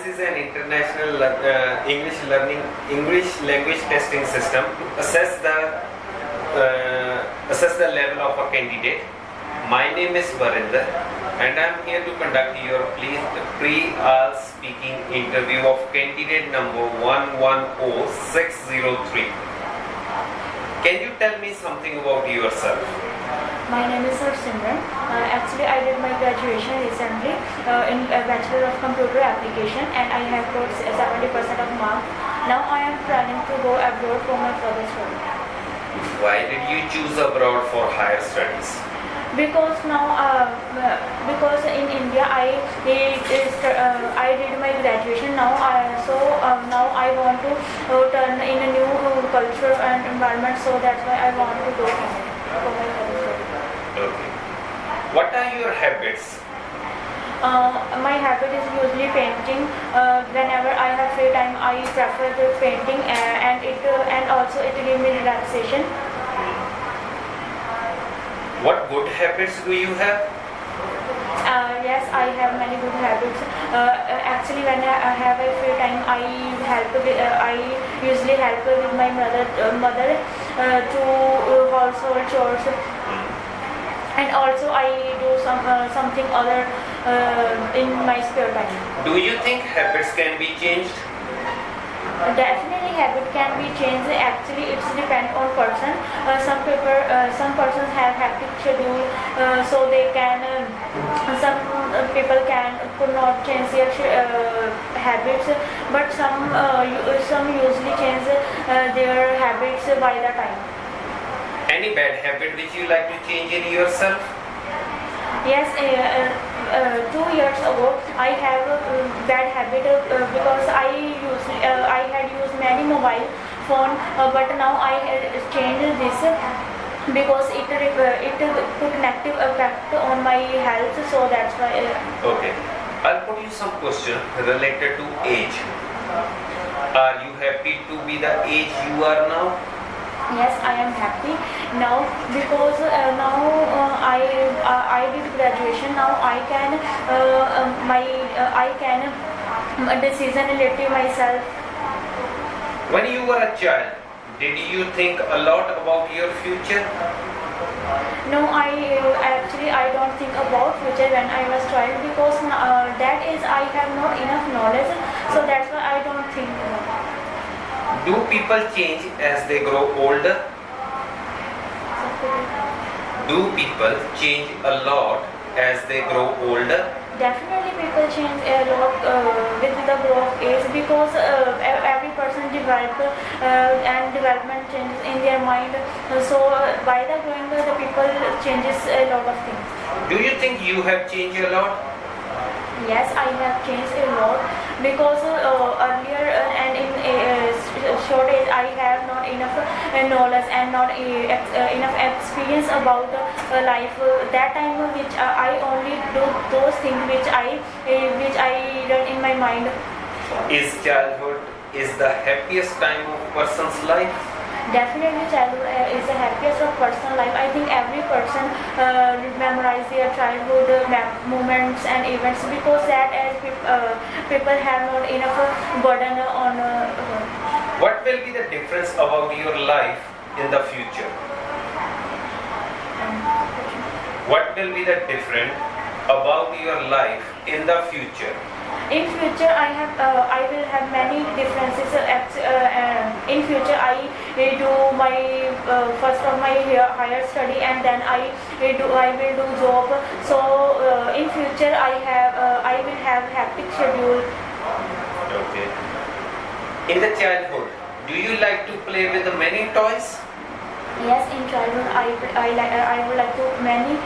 is an international English language testing system to assess the level of a candidate. My name is Varinder and I am here to conduct your pre-AL speaking interview of candidate number 110603. Can you tell me something about yourself? My name is Simran. Actually, I did my graduation recently in a Bachelor of Computer Application and I have got 70% of mark. Now I am planning to go abroad for my further study. Why did you choose abroad for higher studies? Because now, because in India I did my graduation. Now I want to turn in a new culture and environment. So that's why I want to go for my further study. Okay. What are your habits? My habit is usually painting. Whenever I have free time, I prefer the painting, and also it gives me relaxation. What good habits do you have? Yes, I have many good habits. Actually, when I have a free time, I usually help with my mother to household chores. And also I do something other in my spare time. Do you think habits can be changed? Definitely habit can be changed. Actually it's depend on person. Some persons have hectic schedule, so they can some people could not change their habits, but some usually change their habits by the time. Any bad habit which you like to change in yourself? Yes, 2 years ago I have a bad habit because I had used many mobile phone, but now I had changed this because it put negative effect on my health. So that's why. Okay, I'll put you some question related to age. Are you happy to be the age you are now? Yes, I am happy now because now I did graduation. Now I can decision related myself. When you were a child, did you think a lot about your future? No, I don't think about future when I was child because that is I have not enough knowledge, so that's why I don't think about it. Do people change as they grow older? Do people change a lot as they grow older? Definitely people change a lot with the growth of age because every person develop and development changes in their mind. So by the growing the people changes a lot of things. Do you think you have changed a lot? Yes, I have changed a lot because earlier and in a short age I have not enough knowledge and not enough experience about life. That time which I only do those things which I learn in my mind. Is childhood the happiest time of a person's life? Definitely childhood is the happiest of personal life. I think every person memorize their childhood moments and events because that as people have not enough burden on. What will be the difference about your life in the future? What will be the difference about your life in the future? In future, I will have many differences. In future, I do my first of my higher study, and then I will do job. So in future, I will have hectic schedule. Okay. In the childhood, do you like to play with many toys? Yes, in childhood I would like to many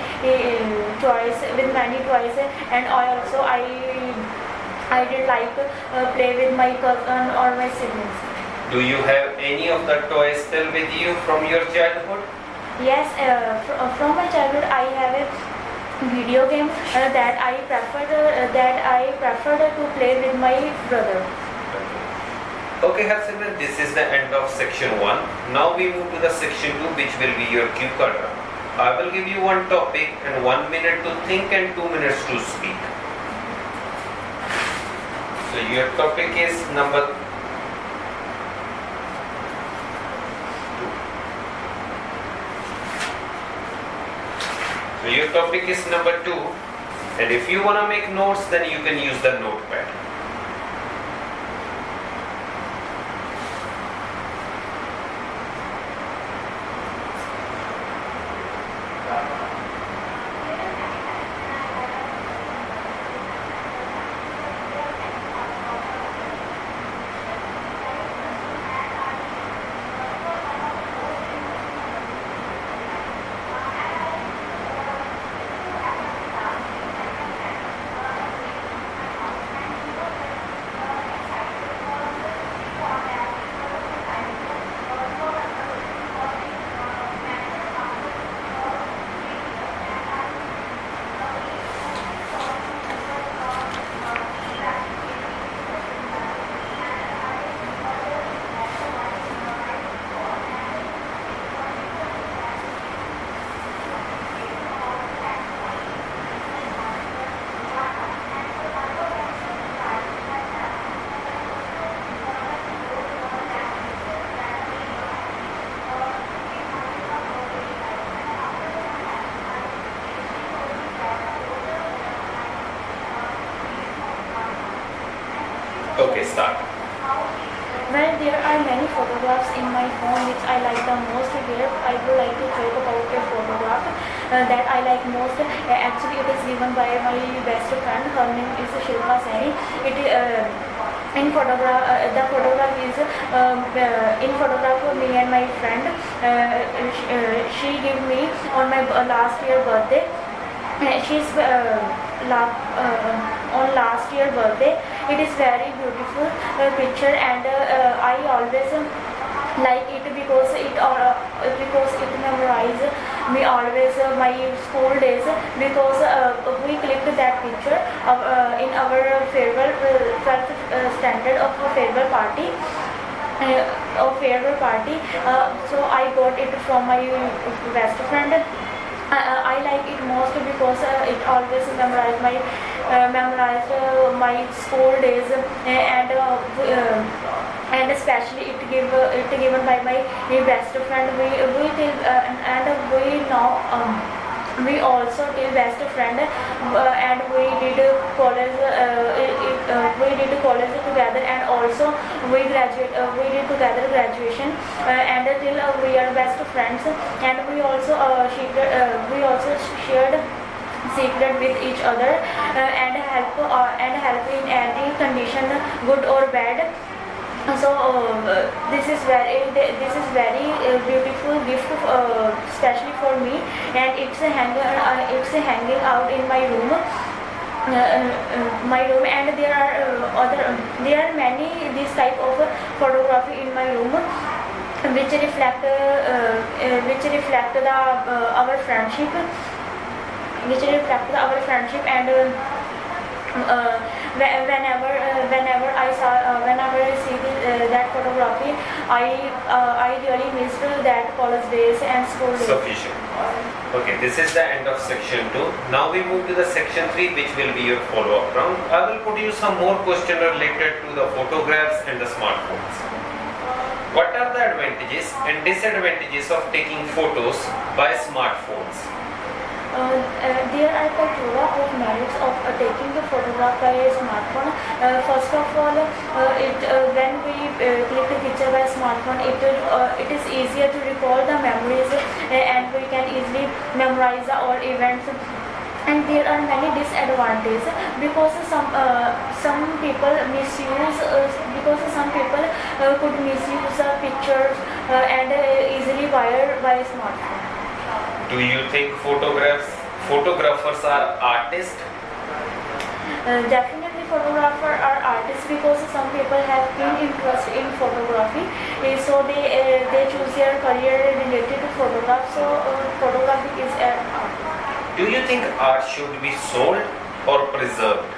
toys with many toys, and I did like play with my cousin or my siblings. Do you have any of the toys still with you from your childhood? Yes, from my childhood I have a video game that I preferred to play with my brother. Okay, Harsimran, this is the end of section 1. Now we move to the section 2, which will be your cue card round. I will give you one topic and 1 minute to think and 2 minutes to speak. So your topic is number 2. So your topic is number 2, and if you want to make notes, then you can use the notepad. Okay, start. Well, there are many photographs in my phone which I like the most. Here, I would like to talk about a photograph that I like most. Actually, it is given by my best friend. Her name is Shilpa Saini. In photograph, the photograph is in photograph of me and my friend. She gave me on my last year birthday. She's on last year birthday. It is very beautiful picture, and I always like it because it memorizes me always my school days, because we clicked that picture in our farewell 12th standard of a farewell party. So I got it from my best friend. I like it most because it always memorized my school days, and especially it given by my best friend. We also till best friend, and we did college together, and also we did together graduation, and till we are best friends, and we also shared secret with each other, and help in any condition, good or bad. So this is very beautiful gift, especially for me, and it's hanging out in my room. And there are many this type of photography in my room, which reflect our friendship, and whenever I see that photography, I really miss that college days and school days. Sufficient. Okay, this is the end of section 2. Now we move to the section 3, which will be your follow-up round. I will put you some more questions related to the photographs and the smartphones. What are the advantages and disadvantages of taking photos by smartphones? There are plethora of merits of taking the photograph by a smartphone. First of all, when we click the picture by smartphone, it is easier to recall the memories, and we can easily memorize all events. And there are many disadvantages because some people misuse could misuse the pictures and easily wired by a smartphone. Do you think photographers are artists? Definitely photographers are artists, because some people have keen interest in photography, so they choose their career related to photography. So photography is an art. Do you think art should be sold or preserved?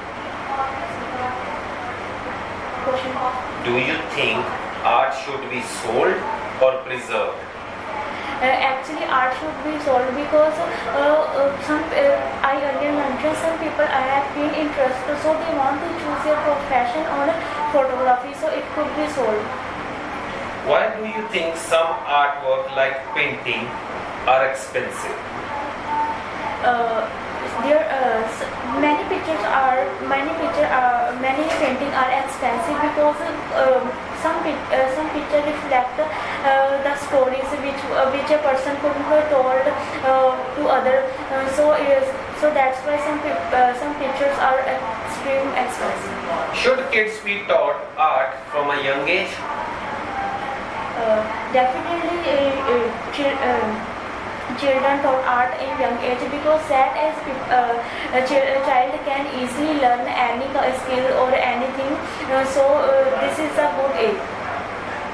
Question. Do you think art should be sold or preserved? Actually art should be sold because I earlier mentioned some people have been interested, so they want to choose their profession on photography, so it could be sold. Why do you think some artwork like painting are expensive? Many painting are expensive because some picture reflect the stories which a person could have told to other. So that's why some pictures are extreme expensive. Should kids be taught art from a young age? Definitely, children taught art in young age because that as a child can easily learn any skill or anything. This is a good age.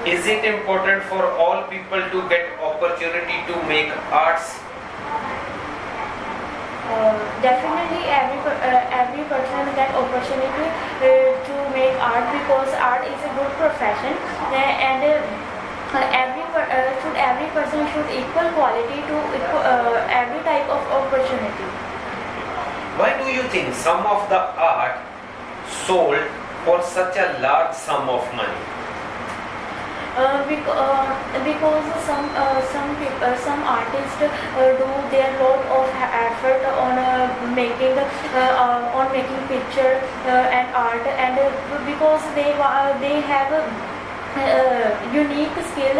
Is it important for all people to get opportunity to make arts? Definitely, every person get opportunity to make art because art is a good profession, and every person should equal quality to every type of opportunity. Why do you think some of the art sold for such a large sum of money? Because some artists do their lot of effort on making picture and art, and because they have unique skill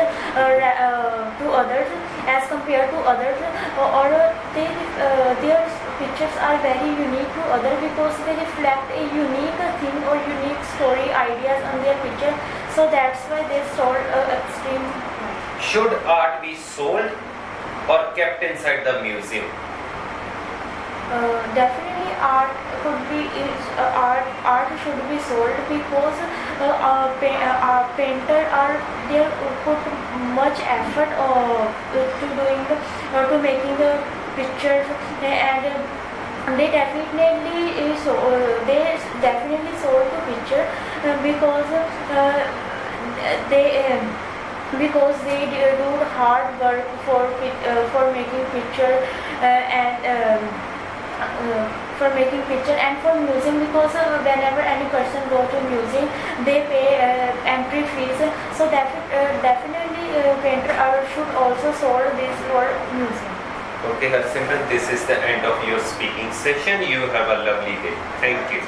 to others as compared to others, or their pictures are very unique to others because they reflect a unique thing or unique story ideas on their picture, so that's why they sold extreme. Should art be sold or kept inside the museum? Definitely art should be sold because painter are they put much effort to making the pictures, and they definitely sold the picture because they do hard work for making picture and for museum, because whenever any person go to museum they pay entry fees, so definitely painter should also sold this for museum. Okay, Harsimran, this is the end of your speaking session. You have a lovely day. Thank you.